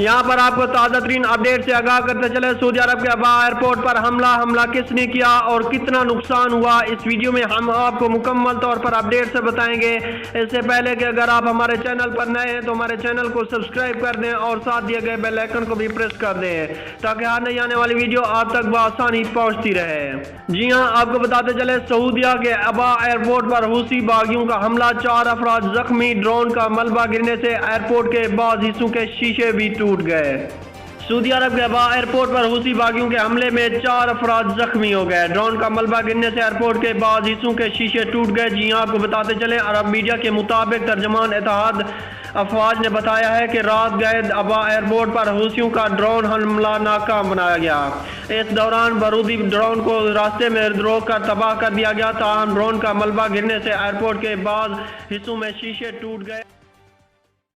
यहाँ पर आपको ताज़ा तरीन अपडेट से आगाह करते चले। सऊदी अरब के अबा एयरपोर्ट पर हमला किसने किया और कितना नुकसान हुआ, इस वीडियो में हम आपको मुकम्मल तौर पर अपडेट से बताएंगे। इससे पहले कि अगर आप हमारे चैनल पर नए हैं तो हमारे चैनल को सब्सक्राइब कर दें और साथ दिए गए बेल आइकन को भी प्रेस कर दें ताकि हर नई आने वाली वीडियो आप तक बआसानी पहुँचती रहे। जी हाँ, आपको बताते चले सऊदीया के अबा एयरपोर्ट पर हूसी बागियों का हमला, 4 अफराद जख्मी। ड्रोन का मलबा गिरने से एयरपोर्ट के बाद हिस्सों के शीशे भी टूट गए। सऊदी अरब के अबा एयरपोर्ट पर हूसी बागियों के हमले में 4 अफराद जख्मी हो गए। ड्रोन का मलबा गिरने से एयरपोर्ट के बाद हिस्सों के शीशे टूट गए। जी हां, आपको बताते चलें अरब मीडिया के मुताबिक तर्जमान इत्तेहाद अफवाज ने बताया है कि रात गए अबा एयरपोर्ट पर हूसियों का ड्रोन हमला नाकाम बनाया गया। इस दौरान बारूदी ड्रोन को रास्ते में रोक कर तबाह कर दिया गया। ताहम ड्रोन का मलबा गिरने से एयरपोर्ट के बाद हिस्सों में शीशे टूट गए।